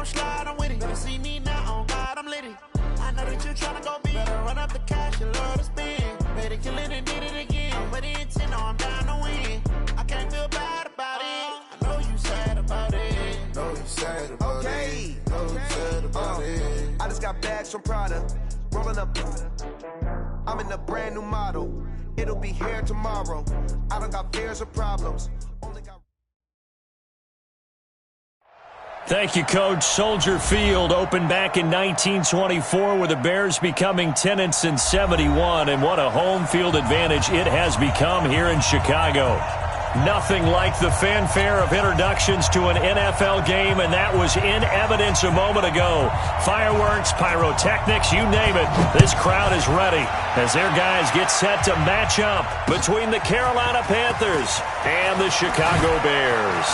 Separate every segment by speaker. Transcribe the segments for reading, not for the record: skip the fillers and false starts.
Speaker 1: don't slide, I'm with it. Better see me now, on God, I'm litty. I know that you tryna go big. Better run up the cash, you love to spend. Better kill it and did it again. I'm with the intent, no, I'm down to win. I can't feel bad about it. I know you sad about it. Know you sad about it. Know you sad about it.
Speaker 2: I just got bags from Prada. Rolling up. I'm in a brand new model. It'll be here tomorrow. I don't got fears or problems.
Speaker 3: Thank you, Coach. Soldier Field opened back in 1924 with the Bears becoming tenants in 71, and what a home field advantage it has become here in Chicago. Nothing like the fanfare of introductions to an NFL game, and that was in evidence a moment ago. Fireworks, pyrotechnics, you name it. This crowd is ready as their guys get set to match up between the Carolina Panthers and the Chicago Bears.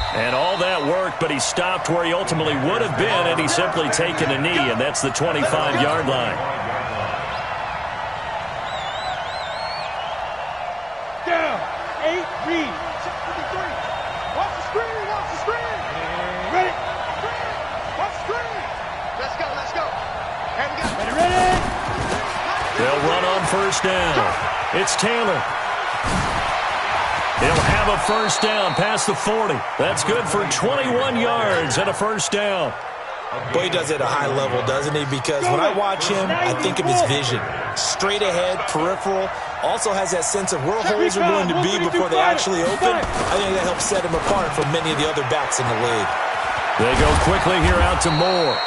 Speaker 3: And all that worked, but he stopped where he ultimately would have been, and he's simply taken a knee, and that's the 25-yard line.
Speaker 4: Down, 8, read. 53. Watch the screen, watch the screen. Ready? Watch the screen. Let's go, let's go. Ready?
Speaker 3: They'll run on first down. It's Taylor. He'll have a first down past the 40. That's good for 21 yards and a first down.
Speaker 5: Boy, he does it at a high level, doesn't he? Because when I watch him, I think of his vision. Straight ahead, peripheral. Also has that sense of where holes are going to be before they actually open. I think that helps set him apart from many of the other backs in the league.
Speaker 3: They go quickly here out to Moore.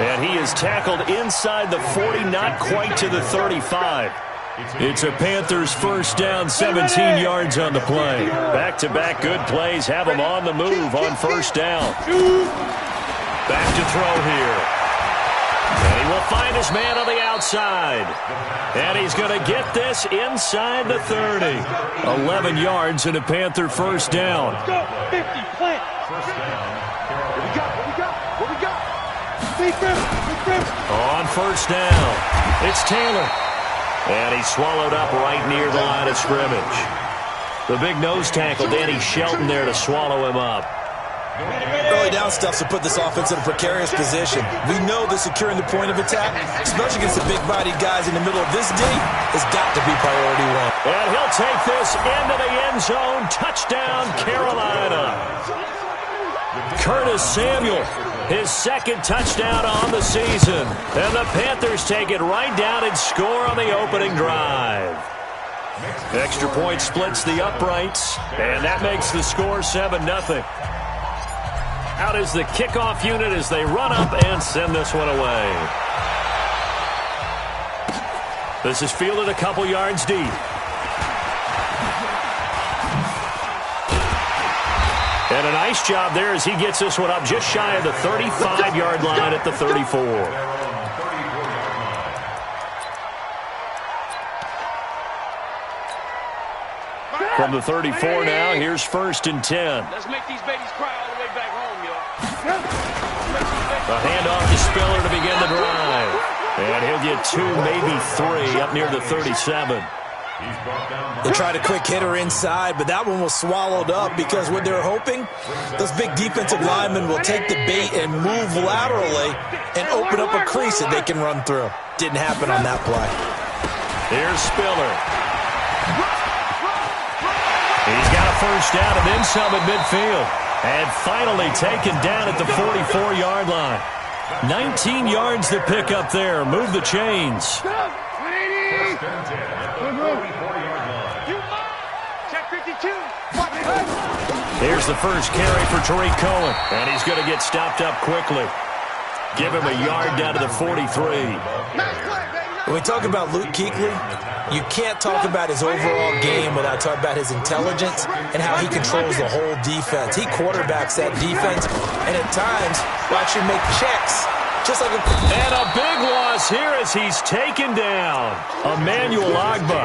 Speaker 3: And he is tackled inside the 40, not quite to the 35. It's a Panthers first down, 17 yards on the play. Back-to-back good plays have him on the move on first down. Back to throw here. And he will find his man on the outside. And he's going to get this inside the 30. 11 yards and a Panther first down.
Speaker 4: Let's go, 50, plant. First down. What we got? Big Griff.
Speaker 3: On first down, it's Taylor. And he's swallowed up right near the line of scrimmage. The big nose tackle, Danny Shelton, there to swallow him up.
Speaker 5: Early down stuff to put this offense in a precarious position. We know that securing the point of attack, especially against the big-bodied guys in the middle of this day, has got to be priority one.
Speaker 3: And he'll take this into the end zone. Touchdown, Carolina. Curtis Samuel, his second touchdown on the season. And the Panthers take it right down and score on the opening drive. Extra point splits the uprights, and that makes the score 7-0. Out is the kickoff unit as they run up and send this one away. This is fielded a couple yards deep. And a nice job there as he gets this one up just shy of the 35-yard line at the 34. From the 34 now, here's first and 10.
Speaker 4: Let's make these babies cry all the way back home, y'all.
Speaker 3: A handoff to Spiller to begin the drive. And he'll get 2, maybe 3 up near the 37.
Speaker 5: They tried a quick hitter inside, but that one was swallowed up because what they're hoping, those big defensive linemen will take the bait and move laterally and open up a crease that they can run through. Didn't happen on that play.
Speaker 3: Here's Spiller. He's got a first down and then some at midfield. And finally taken down at the 44-yard line. 19 yards to pick up there. Move the chains. Here's the first carry for Tariq Cohen. And he's going to get stopped up quickly. Give him a yard down to the 43.
Speaker 5: When we talk about Luke Kuechly, you can't talk about his overall game without talking about his intelligence and how he controls the whole defense. He quarterbacks that defense, and at times will actually make checks. Just like
Speaker 3: and a big loss here as he's taken down. Emmanuel Agba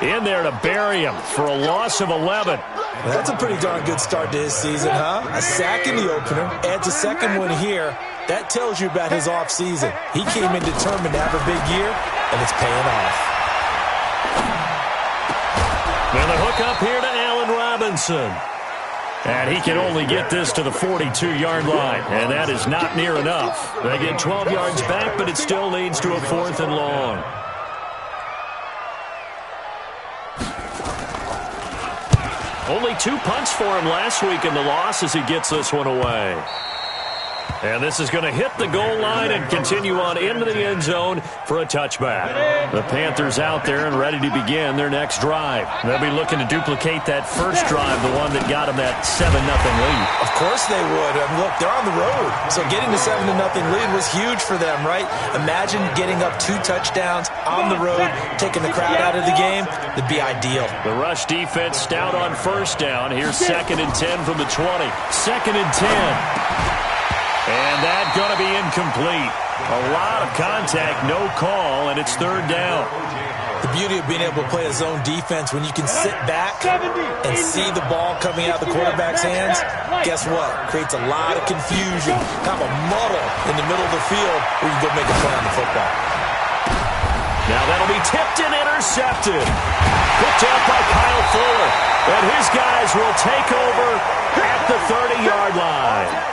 Speaker 3: in there to bury him for a loss of 11.
Speaker 5: Well, that's a pretty darn good start to his season, huh? A sack in the opener, adds a second one here. That tells you about his offseason. He came in determined to have a big year, and it's paying off.
Speaker 3: And a hook up here to Allen Robinson. And he can only get this to the 42-yard line, and that is not near enough. They get 12 yards back, but it still leads to a 4th and long. Only 2 punts for him last week in the loss as he gets this one away. And this is going to hit the goal line and continue on into the end zone for a touchback. The Panthers out there and ready to begin their next drive. They'll be looking to duplicate that first drive, the one that got them that 7-0 lead.
Speaker 5: Of course they would. I mean, look, they're on the road. So getting the 7-0 lead was huge for them, right? Imagine getting up 2 touchdowns on the road, taking the crowd out of the game. That'd be ideal.
Speaker 3: The rush defense stout on first down. Here's 2nd and 10 from the 20. 2nd and 10. And that's going to be incomplete. A lot of contact, no call, and it's 3rd down.
Speaker 5: The beauty of being able to play a zone defense when you can sit back and see the ball coming out of the quarterback's hands, guess what? Creates a lot of confusion, kind of a muddle in the middle of the field where you can go make a play on the football.
Speaker 3: Now that'll be tipped and intercepted. Picked up by Kyle Fuller. And his guys will take over at the 30-yard line.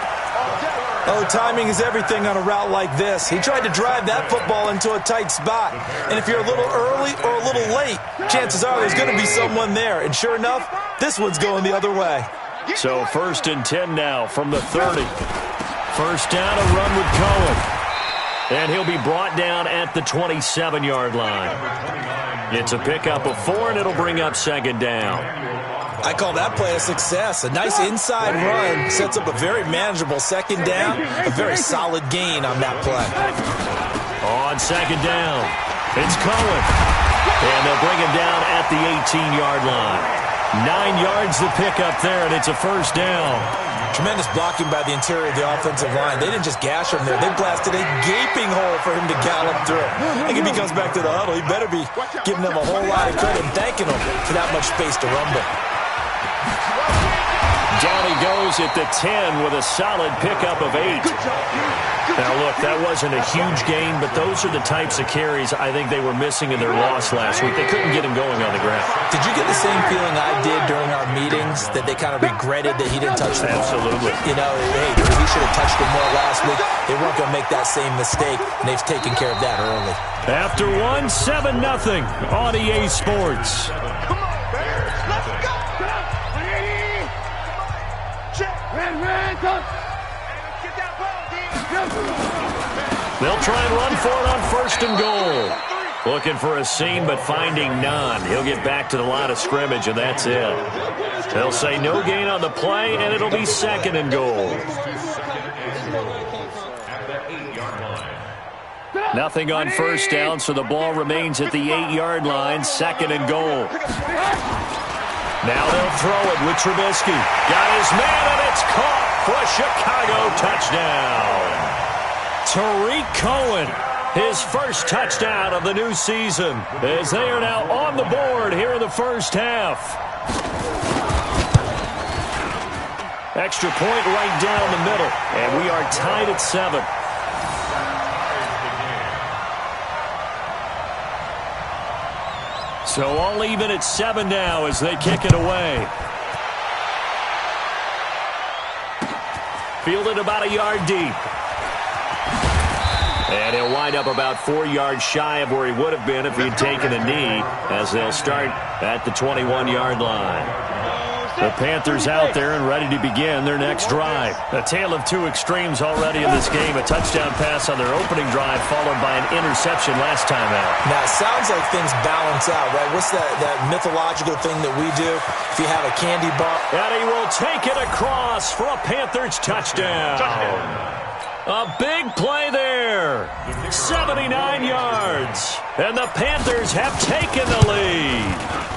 Speaker 5: Oh, timing is everything on a route like this. He tried to drive that football into a tight spot. And if you're a little early or a little late, chances are there's going to be someone there. And sure enough, this one's going the other way.
Speaker 3: So 1st and 10 now from the 30. First down, a run with Cohen. And he'll be brought down at the 27-yard line. It's a pickup of 4, and it'll bring up 2nd down.
Speaker 5: I call that play a success. A nice inside run sets up a very manageable 2nd down. A very solid gain on that play.
Speaker 3: On 2nd down, it's Cohen. And they'll bring him down at the 18-yard line. 9 yards to pick up there, and it's a 1st down.
Speaker 5: Tremendous blocking by the interior of the offensive line. They didn't just gash him there. They blasted a gaping hole for him to gallop through. I think if he comes back to the huddle, he better be giving them a whole lot of credit and thanking them for that much space to rumble.
Speaker 3: Down he goes at the 10 with a solid pickup of 8. Now, look, that wasn't a huge gain, but those are the types of carries I think they were missing in their loss last week. They couldn't get him going on the ground.
Speaker 5: Did you get the same feeling I did during our meetings, that they kind of regretted that he didn't touch the ball?
Speaker 3: Absolutely.
Speaker 5: You know, hey, he should have touched him more last week. They weren't going to make that same mistake, and they've taken care of that early.
Speaker 3: After 1, 7-0 on EA Sports. They'll try and run for it on 1st and goal. Looking for a seam, but finding none. He'll get back to the line of scrimmage, and that's it. They'll say no gain on the play, and it'll be 2nd and goal. Nothing on 1st down, so the ball remains at the 8-yard line. 2nd and goal. Now they'll throw it with Trubisky. Got his man, and it's caught for a Chicago touchdown. Tariq Cohen, his first touchdown of the new season, as they are now on the board here in the first half. Extra point right down the middle, and we are tied at 7. So all even at 7 now as they kick it away. Fielded about a yard deep. And he'll wind up about 4 yards shy of where he would have been if he'd taken a knee, as they'll start at the 21-yard line. The Panthers out there and ready to begin their next drive. A tale of 2 extremes already in this game. A touchdown pass on their opening drive, followed by an interception last time out.
Speaker 5: Now, it sounds like things balance out, right? What's that mythological thing that we do? If you have a candy bar.
Speaker 3: And he will take it across for a Panthers touchdown. A big play there. 79 yards. And the Panthers have taken the lead.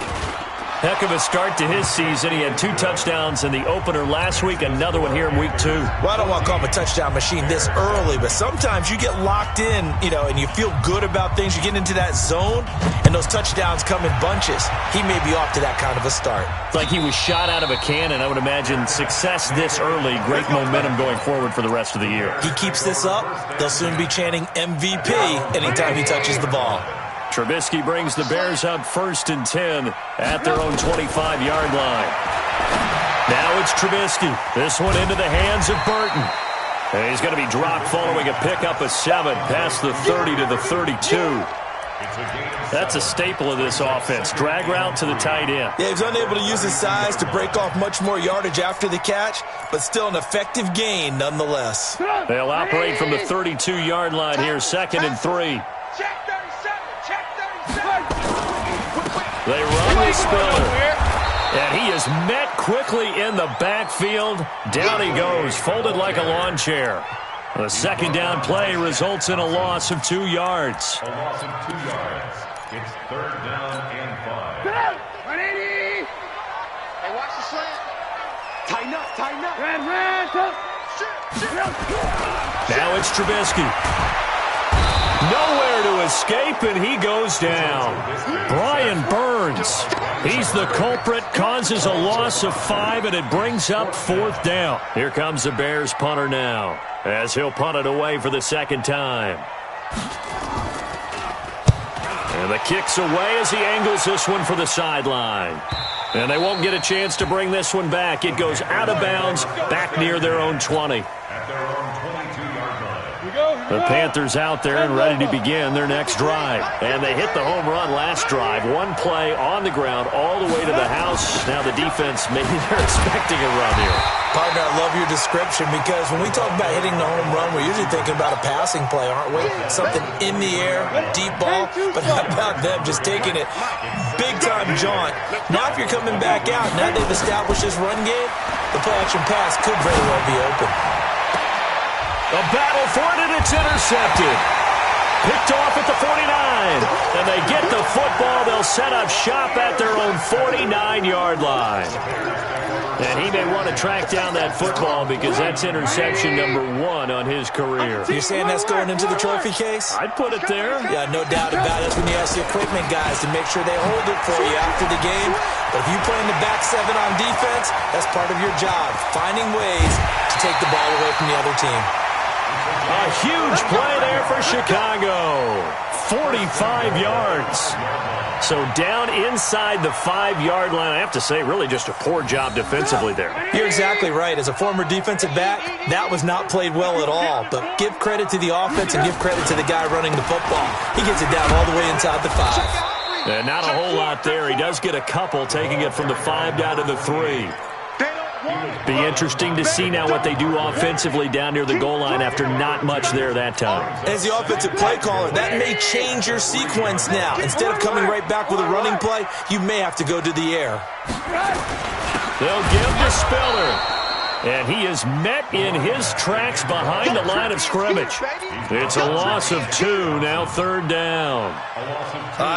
Speaker 3: Heck of a start to his season. He had 2 touchdowns in the opener last week, another one here in week 2.
Speaker 5: Well, I don't want to call him a touchdown machine this early, but sometimes you get locked in, and you feel good about things. You get into that zone, and those touchdowns come in bunches. He may be off to that kind of a start.
Speaker 3: It's like he was shot out of a cannon. I would imagine success this early, great momentum going forward for the rest of the year.
Speaker 5: He keeps this up, they'll soon be chanting MVP anytime he touches the ball.
Speaker 3: Trubisky brings the Bears up 1st and 10 at their own 25-yard line. Now it's Trubisky. This one into the hands of Burton. And he's going to be dropped following a pickup of 7 past the 30 to the 32. That's a staple of this offense. Drag route to the tight end.
Speaker 5: Yeah, he's unable to use his size to break off much more yardage after the catch, but still an effective gain nonetheless.
Speaker 3: They'll operate from the 32-yard line here, 2nd and 3.
Speaker 4: Check 37. Check 37.
Speaker 3: They run the Spiller. And he is met quickly in the backfield. Down he goes, folded like a lawn chair. The second down play results in a loss of 2 yards.
Speaker 6: A loss of 2 yards. It's 3rd down and 5.
Speaker 4: 180. Hey, watch the slant. Tighten up, tighten up. Red,
Speaker 3: Now it's Trubisky. Nowhere to escape, and he goes down. Brian Burns. He's the culprit, causes a loss of 5, and it brings up 4th down. Here comes the Bears punter now, as he'll punt it away for the 2nd time. And the kick's away as he angles this one for the sideline. And they won't get a chance to bring this one back. It goes out of bounds, back near their own 20.
Speaker 6: At their own 22-yard line.
Speaker 3: The Panthers out there and ready to begin their next drive. And they hit the home run last drive. One play on the ground all the way to the house. Now the defense, maybe they're expecting a run here.
Speaker 5: Partner, I love your description because when we talk about hitting the home run, we're usually thinking about a passing play, aren't we? Something in the air, deep ball. But how about them just taking it big-time jaunt? Now if you're coming back out, now they've established this run game, the play-action pass could very well be open.
Speaker 3: A battle for it, and it's intercepted. Picked off at the 49. And they get the football. They'll set up shop at their own 49-yard line. And he may want to track down that football because that's interception number 1 on his career.
Speaker 5: You're saying that's going into the trophy case?
Speaker 3: I'd put it there.
Speaker 5: Yeah, no doubt about it. That's when you ask the equipment guys to make sure they hold it for you after the game. But if you play in the back 7 on defense, that's part of your job, finding ways to take the ball away from the other team.
Speaker 3: A huge play there for Chicago. 45 yards. So down inside the 5-yard line. I have to say, really just a poor job defensively there.
Speaker 5: You're exactly right. As a former defensive back, that was not played well at all. But give credit to the offense and give credit to the guy running the football. He gets it down all the way inside the 5.
Speaker 3: And not a whole lot there. He does get a couple, taking it from the 5 down to the 3. Be interesting to see now what they do offensively down near the goal line after not much there that time.
Speaker 5: As the offensive play caller, that may change your sequence now. Instead of coming right back with a running play, you may have to go to the air.
Speaker 3: They'll give to Spiller. And he is met in his tracks behind the line of scrimmage. It's a loss of 2, now 3rd down.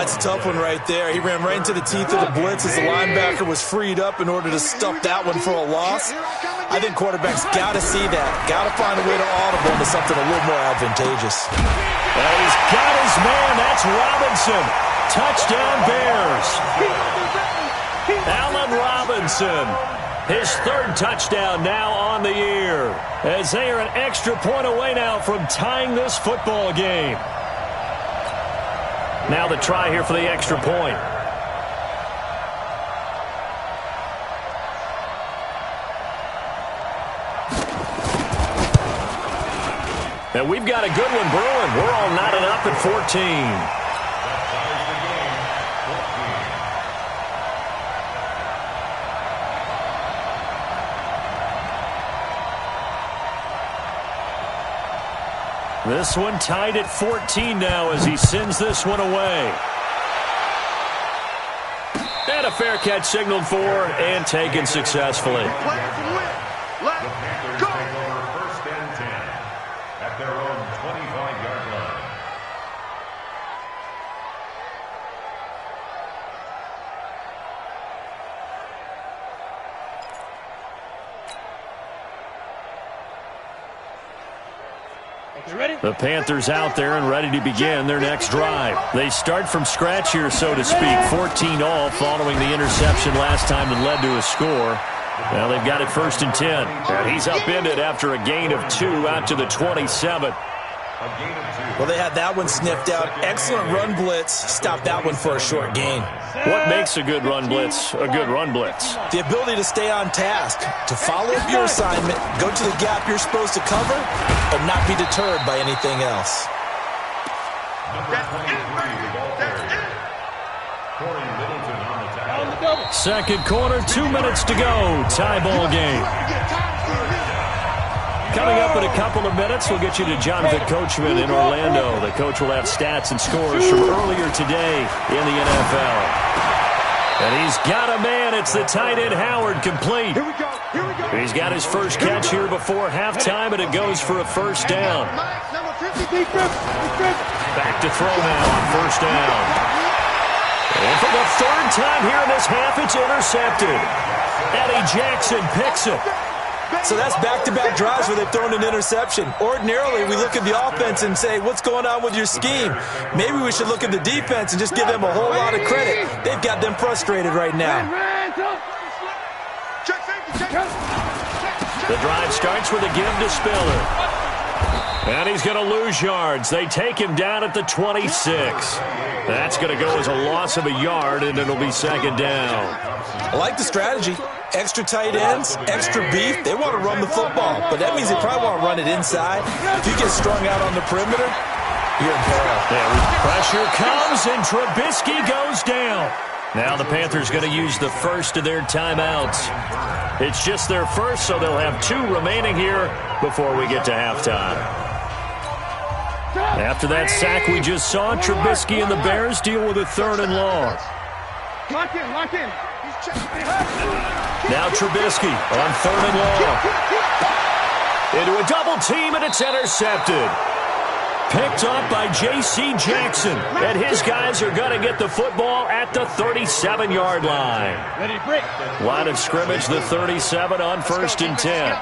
Speaker 5: It's a tough one right there. He ran right into the teeth of the blitz as the linebacker was freed up in order to stuff that one for a loss. I think quarterbacks got to see that. Got to find a way to audible into something a little more advantageous.
Speaker 3: And he's got his man. That's Robinson. Touchdown Bears. Allen Robinson. His 3rd touchdown now on the year, as they are an extra point away now from tying this football game. Now the try here for the extra point. And we've got a good one brewing. We're all knotted up at 14. This one tied at 14 now as he sends this one away. And a fair catch signaled for and taken successfully.
Speaker 6: The Panthers take over 1st and 10 at their own 25-yard line.
Speaker 3: The Panthers out there and ready to begin their next drive. They start from scratch here, so to speak. 14 all following the interception last time that led to a score. Now they've got it 1st and 10. And he's upended after a gain of 2 out to the 27.
Speaker 5: Well, they had that one sniffed out. Excellent run blitz. Stopped that one for a short gain.
Speaker 3: What makes a good run blitz a good run blitz?
Speaker 5: The ability to stay on task, to follow up your assignment, go to the gap you're supposed to cover, and not be deterred by anything else.
Speaker 3: Second quarter, 2 minutes to go. Tie ball game. Coming up in a couple of minutes, we'll get you to Jonathan Coachman in Orlando. The coach will have stats and scores from earlier today in the NFL. And he's got a man. It's the tight end Howard, complete.
Speaker 4: Here we go.
Speaker 3: He's got his first catch here before halftime, and it goes for a first down. Back to throw now on first down. And for the third time here in this half, it's intercepted. Eddie Jackson picks it.
Speaker 5: So that's back-to-back drives where they've thrown an interception. Ordinarily, we look at the offense and say, what's going on with your scheme? Maybe we should look at the defense and just give them a whole lot of credit. They've got them frustrated right now.
Speaker 3: The drive starts with a give to Spiller. And he's going to lose yards. They take him down at the 26. That's going to go as a loss of a yard, and it'll be second down.
Speaker 5: I like the strategy. Extra tight ends, extra beef. They want to run the football, but that means they probably want to run it inside. If you get strung out on the perimeter, you're in peril.
Speaker 3: Pressure comes, and Trubisky goes down. Now the Panthers going to use the first of their timeouts. It's just their first, so they'll have 2 remaining here before we get to halftime. After that sack we just saw, Trubisky and the Bears deal with a 3rd and long.
Speaker 4: Lock in.
Speaker 3: Now Trubisky on 3rd and long. Into a double team, and it's intercepted. Picked up by J.C. Jackson. And his guys are going to get the football at the 37-yard line.
Speaker 4: Ready, break.
Speaker 3: Line of scrimmage, the 37 on 1st and 10.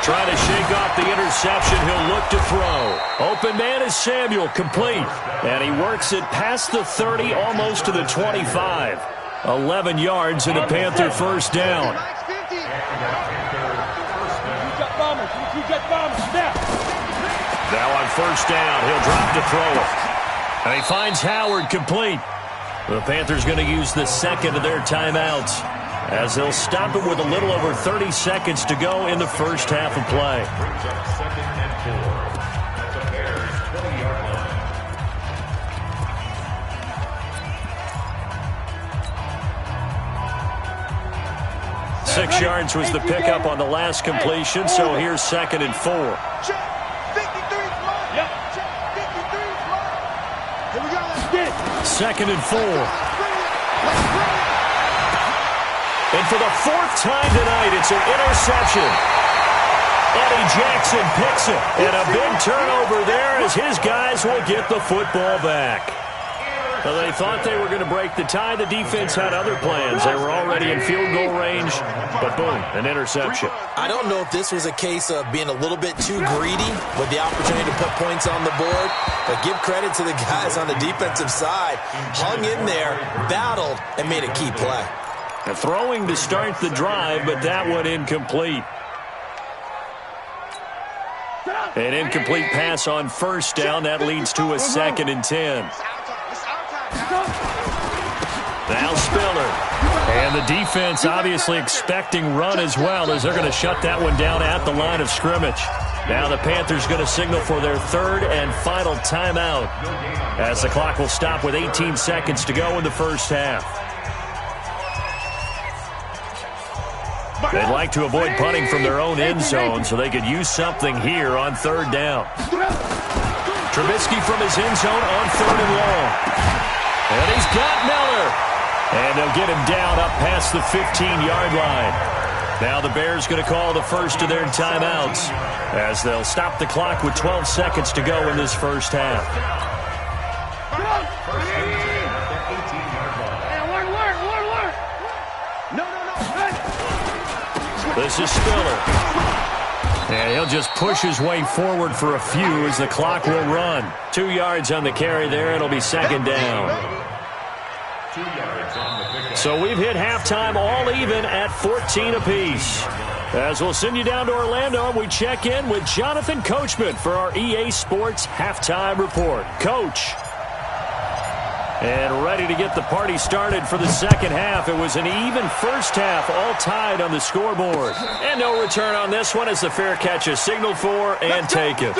Speaker 3: Trying to shake off the interception. He'll look to throw. Open man is Samuel, complete. And he works it past the 30, almost to the 25. 11 yards and a Panther first down. Now on first down, he'll drop to throw it. And he finds Howard, complete. The Panthers going to use the second of their timeouts, as they'll stop it with a little over 30 seconds to go in the first half of play. 6 yards was the pickup on the last completion, so here's 2nd and 4. Second and 4. And for the 4th time tonight, it's an interception. Eddie Jackson picks it. And a big turnover there as his guys will get the football back. Well, they thought they were going to break the tie. The defense had other plans. They were already in field goal range, but boom, an interception.
Speaker 5: I don't know if this was a case of being a little bit too greedy with the opportunity to put points on the board, but give credit to the guys on the defensive side. Hung in there, battled, and made a key play.
Speaker 3: A throwing to start the drive, but that one incomplete. An incomplete pass on first down. That leads to a 2nd and 10. Now Spiller. And the defense obviously expecting run as well, as they're going to shut that one down at the line of scrimmage. Now the Panthers going to signal for their 3rd and final timeout, as the clock will stop with 18 seconds to go in the first half. They'd like to avoid punting from their own end zone, so they could use something here on 3rd down. Trubisky from his end zone on 3rd and long. And he's got Miller. And they'll get him down up past the 15-yard line. Now the Bears going to call the first of their timeouts, as they'll stop the clock with 12 seconds to go in this first half. This is Spiller. And he'll just push his way forward for a few as the clock will run. 2 yards on the carry there. It'll be 2nd down. So we've hit halftime all even at 14 apiece. As we'll send you down to Orlando, we check in with Jonathan Coachman for our EA Sports Halftime Report. Coach. And ready to get the party started for the second half. It was an even first half, all tied on the scoreboard. And no return on this one as the fair catch is signaled for and taken.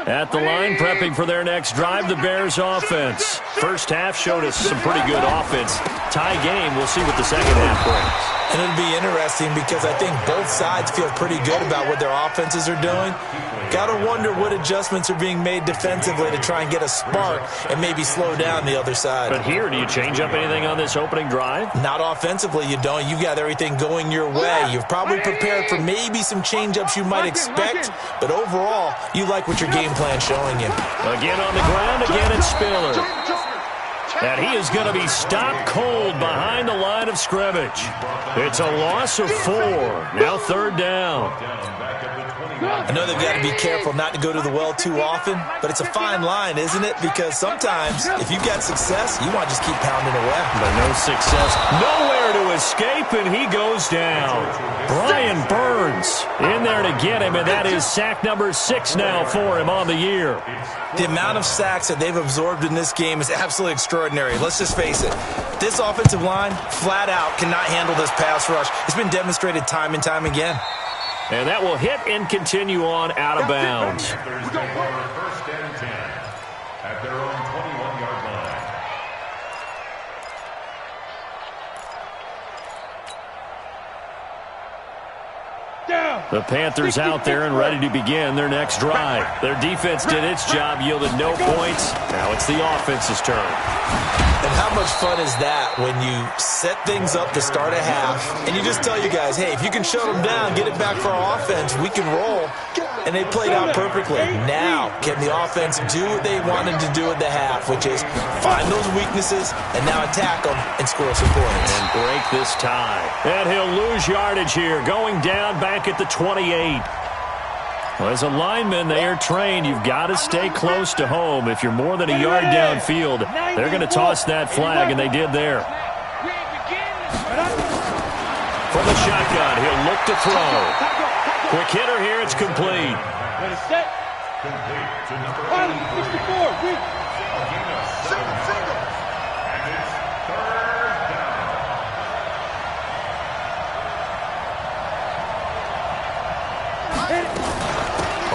Speaker 3: At the line, prepping for their next drive, the Bears offense. First half showed us some pretty good offense. Tie game, we'll see what the second half brings.
Speaker 5: And it'll be interesting because I think both sides feel pretty good about what their offenses are doing. Got to wonder what adjustments are being made defensively to try and get a spark and maybe slow down the other side.
Speaker 3: But here, do you change up anything on this opening drive?
Speaker 5: Not offensively, you don't. You got everything going your way. You've probably prepared for maybe some change-ups you might expect, but overall, you like what your game plan's showing you.
Speaker 3: Again on the ground, again it's Spiller. And he is going to be stopped cold behind the line of scrimmage. It's a loss of 4. Now third down.
Speaker 5: I know they've got to be careful not to go to the well too often, but it's a fine line, isn't it? Because sometimes, if you've got success, you want to just keep pounding away.
Speaker 3: But no success. Nowhere to escape, and he goes down. Brian Burns in there to get him, and that is sack number 6 now for him on the year.
Speaker 5: The amount of sacks that they've absorbed in this game is absolutely extraordinary. Let's just face it. This offensive line, flat out, cannot handle this pass rush. It's been demonstrated time and time again.
Speaker 3: And that will hit and continue on out of bounds.
Speaker 6: First and 10 at their own 21-yard line.
Speaker 3: The Panthers out there and ready to begin their next drive. Their defense did its job, yielded no points. Now it's the offense's turn.
Speaker 5: And how much fun is that when you set things up to start a half and you just tell your guys, hey, if you can shut them down, get it back for our offense, we can roll. And they played out perfectly. Now, can the offense do what they wanted to do at the half, which is find those weaknesses and now attack them and score some points.
Speaker 3: And break this tie. And he'll lose yardage here, going down back at the 28. Well, as a lineman, they are trained. You've got to stay close to home. If you're more than a yard downfield, they're going to toss that flag, and they did there. From the shotgun, he'll look to throw. Quick hitter here, it's complete.
Speaker 4: Set.
Speaker 6: Complete to number
Speaker 4: 64.
Speaker 6: And it's third down.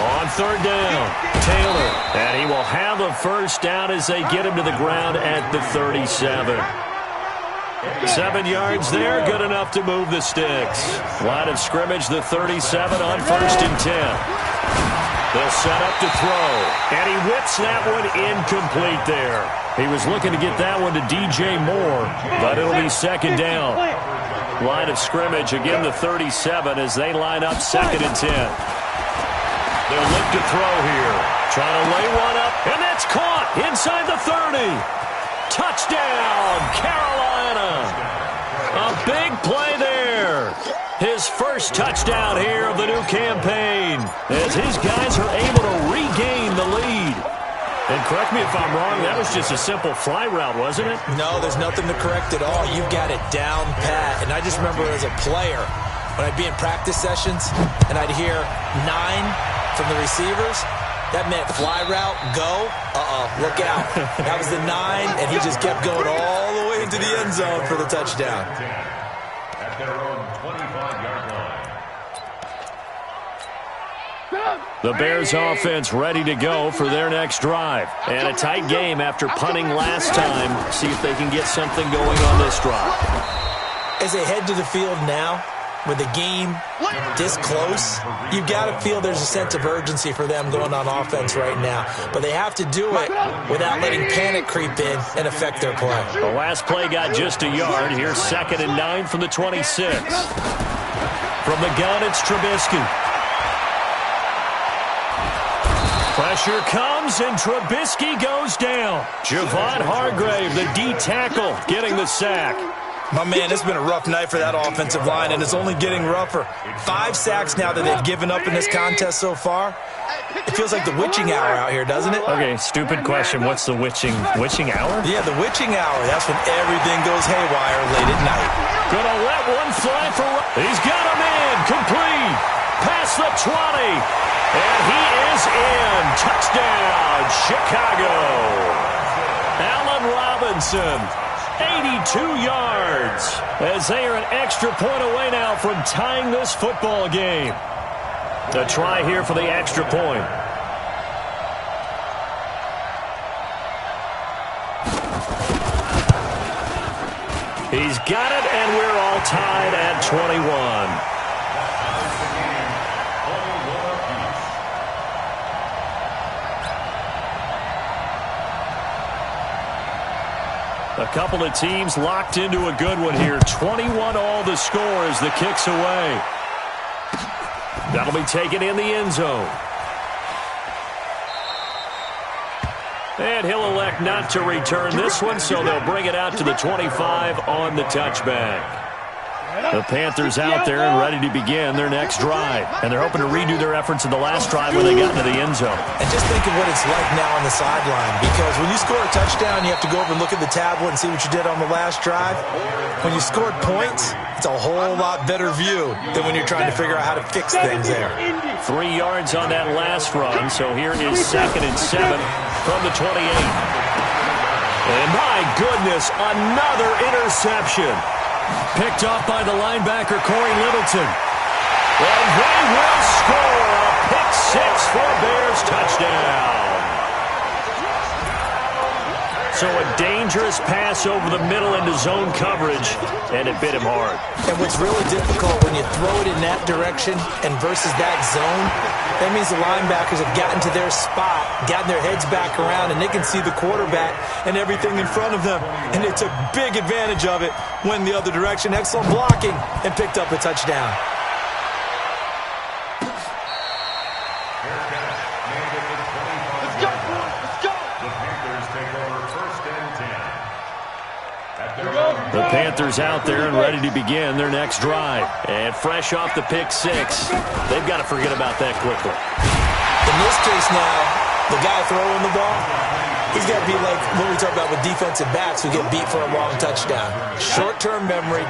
Speaker 3: On third down, Taylor. And he will have a first down as they get him to the ground at the 37. 7 yards there, good enough to move the sticks. Line of scrimmage, the 37 on first and 10. They'll set up to throw, and he whips that one incomplete there. He was looking to get that one to DJ Moore, but it'll be second down. Line of scrimmage, again the 37 as they line up second and 10. They'll look to throw here. Trying to lay one up, and that's caught inside the 30. Touchdown, Carolina. A big play there. His first touchdown here of the new campaign as his guys are able to regain the lead. And correct me if I'm wrong, that was just a simple fly route, wasn't it?
Speaker 5: No, there's nothing to correct at all. You've got it down pat. And I just remember as a player, when I'd be in practice sessions and I'd hear 9 from the receivers, that meant fly route, go, look out. That was the 9, and he just kept going all the way into the end zone for the touchdown.
Speaker 6: At their own 25-yard line.
Speaker 3: The Bears offense ready to go for their next drive. And a tight game after punting last time. See if they can get something going on this drive.
Speaker 5: As they head to the field now, with the game this close, you've got to feel there's a sense of urgency for them going on offense right now. But they have to do it without letting panic creep in and affect their play.
Speaker 3: The last play got just a yard. Here's second and 9 from the 26. From the gun, it's Trubisky. Pressure comes, and Trubisky goes down. Javon Hargrave, the D tackle, getting the sack.
Speaker 5: My man, it's been a rough night for that offensive line, and it's only getting rougher. 5 sacks now that they've given up in this contest so far. It feels like the witching hour out here, doesn't it?
Speaker 3: Okay, stupid question. What's the witching hour?
Speaker 5: Yeah, the witching hour. That's when everything goes haywire late at night.
Speaker 3: Gonna let one fly for... He's got him in. Complete. Past the 20. And he is in. Touchdown, Chicago. Allen Robinson. 82 yards as they are an extra point away now from tying this football game. A try here for the extra point. He's got it, and we're all tied at 21. A couple of teams locked into a good one here. 21 all the score as the kick's away. That'll be taken in the end zone. And he'll elect not to return this one, so they'll bring it out to the 25 on the touchback. The Panthers out there and ready to begin their next drive. And they're hoping to redo their efforts in the last drive when they got into the end zone.
Speaker 5: And just think of what it's like now on the sideline, because when you score a touchdown, you have to go over and look at the tablet and see what you did on the last drive. When you scored points, it's a whole lot better view than when you're trying to figure out how to fix things there.
Speaker 3: 3 yards on that last run, so here is 2nd and 7 from the 28. And my goodness, another interception. Picked off by the linebacker, Corey Littleton. And they will score a pick-6 for Bears touchdown. So a dangerous pass over the middle into zone coverage, and it bit him hard.
Speaker 5: And what's really difficult when you throw it in that direction and versus that zone, that means the linebackers have gotten to their spot, gotten their heads back around, and they can see the quarterback and everything in front of them. And they took big advantage of it, went the other direction, excellent blocking, and picked up a touchdown.
Speaker 3: The Panthers out there and ready to begin their next drive. And fresh off the pick-6, they've got to forget about that quickly.
Speaker 5: In this case now, the guy throwing the ball, he's got to be like what we talk about with defensive backs who get beat for a long touchdown. Short-term memory,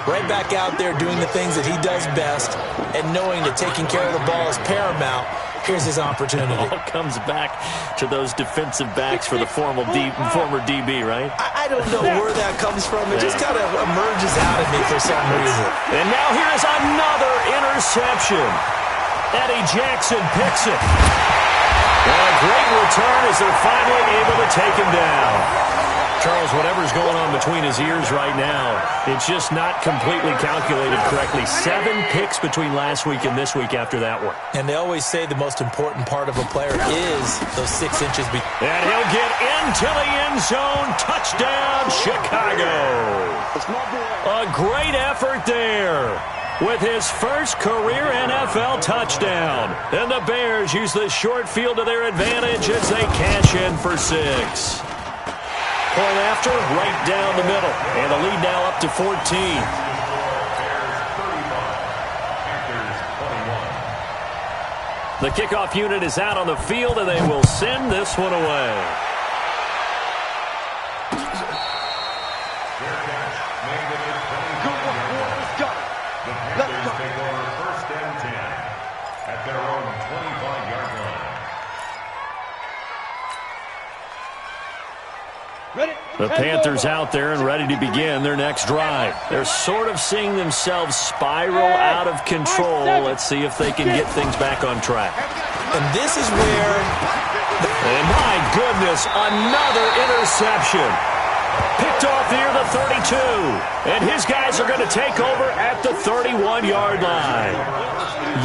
Speaker 5: right back out there doing the things that he does best, and knowing that taking care of the ball is paramount. Here's his opportunity.
Speaker 3: It all comes back to those defensive backs for the former DB, right?
Speaker 5: I don't know where that comes from. It just kind of emerges out of me for some reason.
Speaker 3: And now here's another interception. Eddie Jackson picks it. And a great return as they're finally able to take him down. Charles, whatever's going on between his ears right now, it's just not completely calculated correctly. 7 picks between last week and this week after that one.
Speaker 5: And they always say the most important part of a player is those 6 inches.
Speaker 3: And he'll get into the end zone. Touchdown, Chicago. A great effort there with his first career NFL touchdown. And the Bears use the short field to their advantage as they cash in for 6. Point after, right down the middle. And the lead now up to 14. The kickoff unit is out on the field, and they will send this one away.
Speaker 6: Let's take over 1st and 10 at their own 25-yard line.
Speaker 3: The Panthers out there and ready to begin their next drive. They're sort of seeing themselves spiral out of control. Let's see if they can get things back on track.
Speaker 5: And this is where...
Speaker 3: And my goodness, another interception. Picked off near the 32. And his guys are going to take over at the 31-yard line.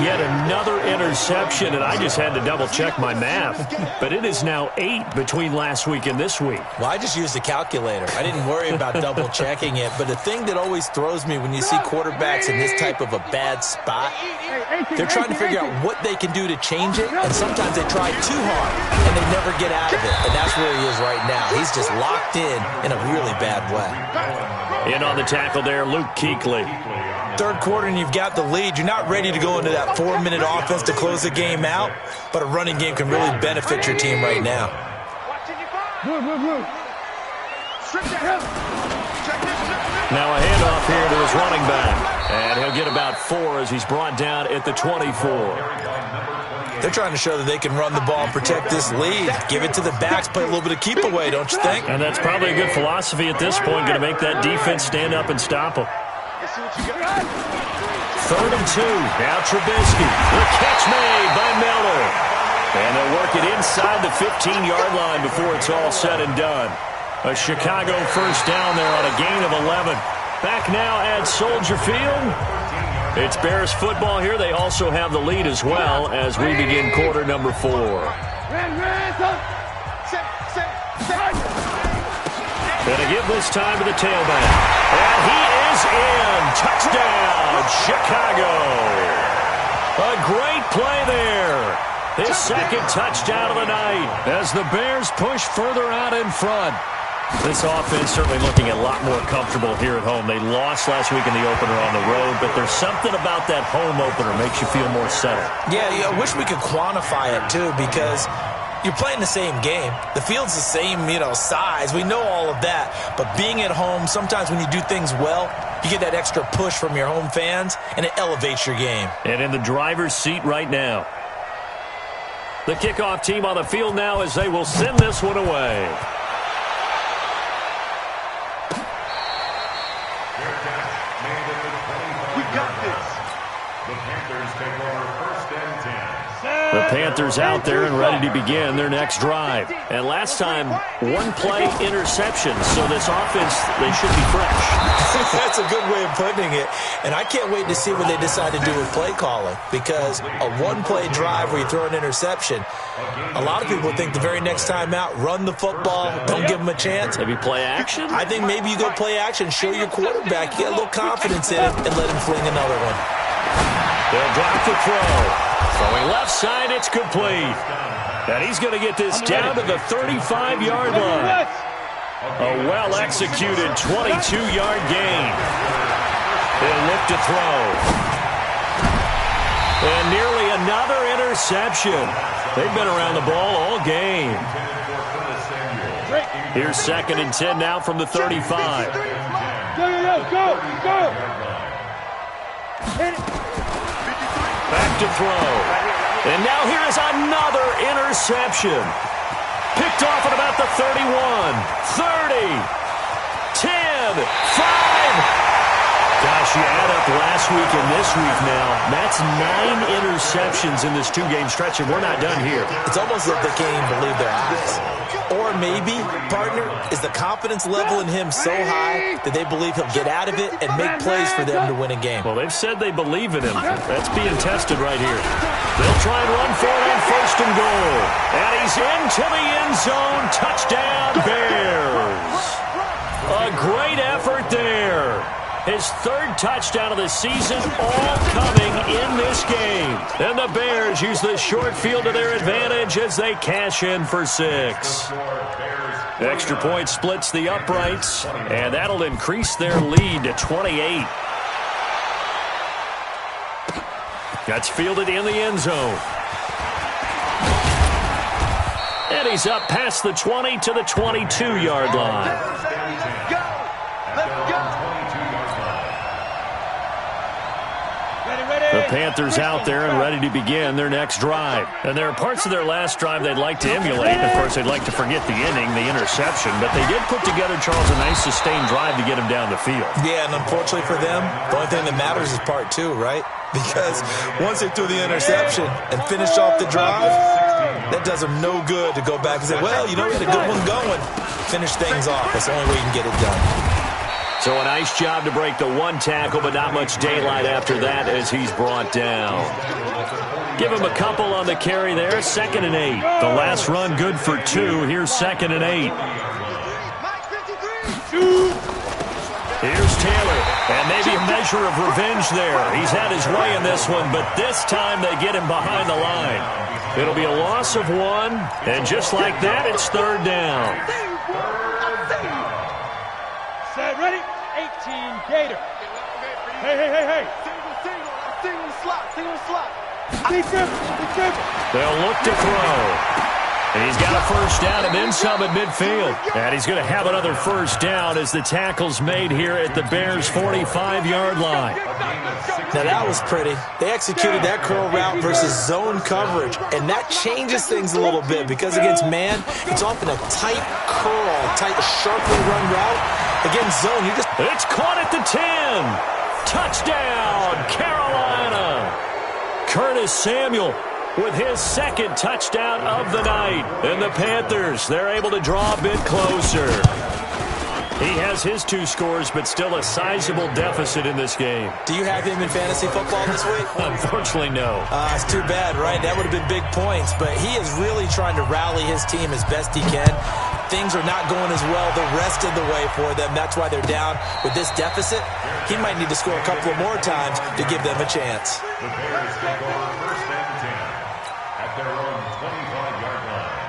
Speaker 3: Yet another interception, and I just had to double-check my math. But it is now 8 between last week and this week.
Speaker 5: Well, I just used a calculator. I didn't worry about double-checking it. But the thing that always throws me when you see quarterbacks in this type of a bad spot, they're trying to figure out what they can do to change it, and sometimes they try too hard, and they never get out of it. And that's where he is right now. He's just locked in a really bad way.
Speaker 3: In on the tackle there, Luke Kuechly.
Speaker 5: Third quarter and you've got the lead. You're not ready to go into that 4-minute offense to close the game out, but a running game can really benefit your team right now.
Speaker 3: Now a handoff here to his running back. And he'll get about 4 as he's brought down at the 24.
Speaker 5: They're trying to show that they can run the ball and protect this lead. Give it to the backs, play a little bit of keep away, don't you think?
Speaker 3: And that's probably a good philosophy at this point, going to make that defense stand up and stop them. 3rd and 2. Now Trubisky. The catch made by Miller. And they'll work it inside the 15-yard line before it's all said and done. A Chicago first down there on a gain of 11. Back now at Soldier Field. It's Bears football here. They also have the lead as well as we begin quarter number 4. Gonna give this time to the tailback. And he is in. Touchdown, Chicago. A great play there. His second touchdown of the night as the Bears push further out in front. This offense certainly looking a lot more comfortable here at home. They lost last week in the opener on the road, but there's something about that home opener makes you feel more settled.
Speaker 5: Yeah, I wish we could quantify it, too, because you're playing the same game. The field's the same, size. We know all of that. But being at home, sometimes when you do things well, you get that extra push from your home fans, and it elevates your game.
Speaker 3: And in the driver's seat right now. The kickoff team on the field now as they will send this one away.
Speaker 4: We got this.
Speaker 6: The Panthers take over 1st and 10.
Speaker 3: The Panthers out there and ready to begin their next drive. And last time, 1-play interception. So this offense, they should be fresh.
Speaker 5: That's a good way of putting it. And I can't wait to see what they decide to do with play calling. Because a 1-play drive where you throw an interception, a lot of people think the very next time out, run the football, don't give them a chance.
Speaker 3: Maybe play action?
Speaker 5: I think maybe you go play action, show your quarterback, you get a little confidence in him, and let him fling another one.
Speaker 3: They'll drop the throw. Throwing left side, it's complete. And he's going to get this down to the 35-yard line. A well-executed 22-yard gain. He'll look to throw. And nearly another interception. They've been around the ball all game. Here's 2nd and 10 now from the 35.
Speaker 4: Go. Hit it.
Speaker 3: Back to throw. And now here is another interception. Picked off at about the 31, 30, 10, 5. Gosh, you add up last week and this week now. That's 9 interceptions in this 2-game stretch, and we're not done here.
Speaker 5: It's almost like they can't even believe their eyes. Or maybe, partner, is the confidence level in him so high that they believe he'll get out of it and make plays for them to win a game.
Speaker 3: Well, they've said they believe in him. That's being tested right here. They'll try and run for it on 1st and goal. And he's into the end zone. Touchdown, Bears. A great effort there. His 3rd touchdown of the season, all coming in this game. And the Bears use the short field to their advantage as they cash in for 6. Extra point splits the uprights, and that'll increase their lead to 28. That's fielded in the end zone. And he's up past the 20 to the 22-yard line. The Panthers out there and ready to begin their next drive. And there are parts of their last drive they'd like to emulate. And, of course, they'd like to forget the inning, the interception. But they did put together, Charles, a nice sustained drive to get him down the field.
Speaker 5: Yeah, and unfortunately for them, the only thing that matters is part 2, right? Because once they threw the interception and finished off the drive, that does them no good to go back and say, well, we had a good one going. Finish things off. That's the only way you can get it done.
Speaker 3: So a nice job to break the 1 tackle, but not much daylight after that as he's brought down. Give him a couple on the carry there. 2nd and 8. The last run good for 2. Here's 2nd and 8. Here's Taylor. And maybe a measure of revenge there. He's had his way in this one, but this time they get him behind the line. It'll be a loss of 1, and just like that, it's third down.
Speaker 4: Set, ready? 18, Gator. Hey. Single slot. Defense.
Speaker 3: They'll look to throw. And he's got a first down and then some at midfield. And he's going to have another first down as the tackle's made here at the Bears' 45-yard line.
Speaker 5: Now that was pretty. They executed that curl route versus zone coverage, and that changes things a little bit because against man, it's often a tight curl, sharply run route. Against zone, you just...
Speaker 3: It's caught at the 10. Touchdown, Carolina. Curtis Samuel with his second touchdown of the night. And the Panthers, they're able to draw a bit closer. He has his 2 scores, but still a sizable deficit in this game.
Speaker 5: Do you have him in fantasy football this week?
Speaker 3: Unfortunately, no.
Speaker 5: It's too bad, right? That would have been big points, but he is really trying to rally his team as best he can. Things are not going as well the rest of the way for them. That's why they're down with this deficit. He might need to score a couple of more times to give them a chance.
Speaker 6: The Bears take over first and 10 at their own 25-yard line.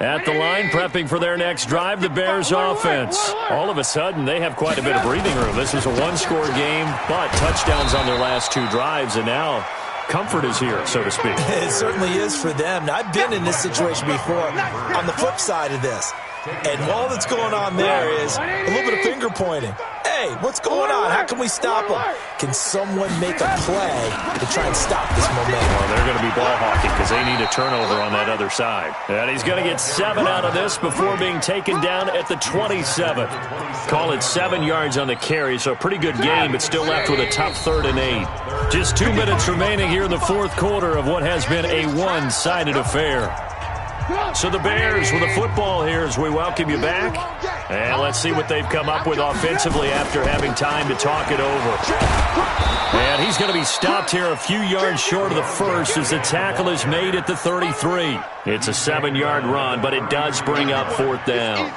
Speaker 3: At the line, prepping for their next drive, the Bears offense. All of a sudden, they have quite a bit of breathing room. This was a 1-score game, but touchdowns on their last 2 drives, and now comfort is here, so to speak.
Speaker 5: It certainly is for them. Now, I've been in this situation before on the flip side of this. And all that's going on there is a little bit of finger pointing. Hey, what's going on? How can we stop them? Can someone make a play to try and stop this momentum?
Speaker 3: Well, they're going to be ball hawking because they need a turnover on that other side. And he's going to get 7 out of this before being taken down at the 27. Call it 7 yards on the carry, so a pretty good game, but still left with a tough 3rd and 8. Just 2 minutes remaining here in the 4th quarter of what has been a one-sided affair. So the Bears with the football here as we welcome you back. And let's see what they've come up with offensively after having time to talk it over. And he's going to be stopped here a few yards short of the first as the tackle is made at the 33. It's a 7-yard run, but it does bring up 4th down.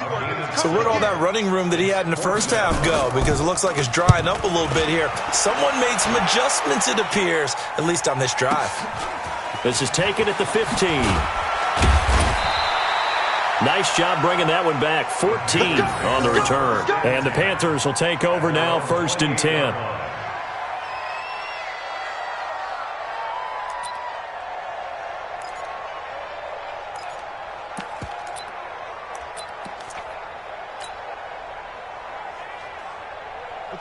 Speaker 5: So where'd all that running room that he had in the first half go? Because it looks like it's drying up a little bit here. Someone made some adjustments, it appears, at least on this drive.
Speaker 3: This is taken at the 15. Nice job bringing that one back. 14 on the return. And the Panthers will take over now, 1st and 10.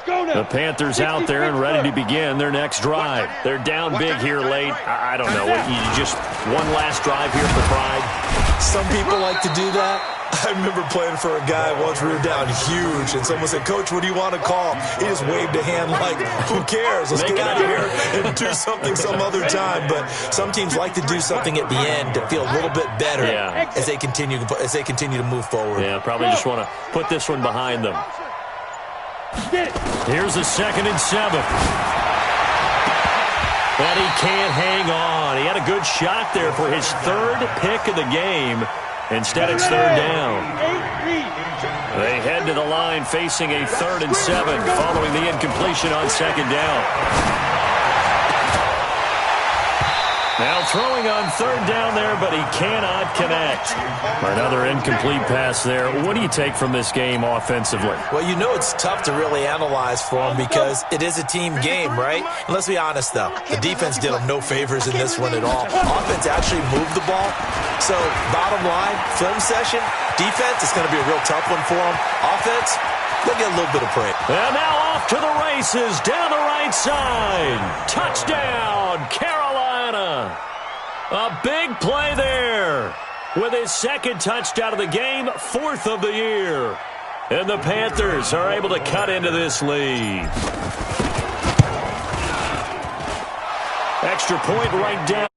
Speaker 3: The Panthers out there and ready to begin their next drive. They're down big here late. I don't know. You just one last drive here for pride.
Speaker 5: Some people like to do that. I remember playing for a guy once. We were down huge, and someone said, "Coach, what do you want to call?" He just waved a hand like, "Who cares? Let's get out of here and do something some other time." But some teams like to do something at the end to feel a little bit better as they continue to move forward.
Speaker 3: Yeah, probably just want to put this one behind them. Here's a 2nd and 7. But he can't hang on. He had a good shot there for his 3rd pick of the game. Instead, it's 3rd down. They head to the line facing a 3rd and 7 following the incompletion on 2nd down. Now throwing on 3rd down there, but he cannot connect. Another incomplete pass there. What do you take from this game offensively?
Speaker 5: Well, you know it's tough to really analyze for him because it is a team game, right? And let's be honest, though. The defense did him no favors in this one at all. Offense actually moved the ball. So, bottom line, film session, defense is going to be a real tough one for him. Offense, they'll get a little bit of break.
Speaker 3: And now off to the races down the right side. Touchdown, Carolina. A big play there with his 2nd touchdown of the game, 4th of the year. And the Panthers are able to cut into this lead. Extra point right down.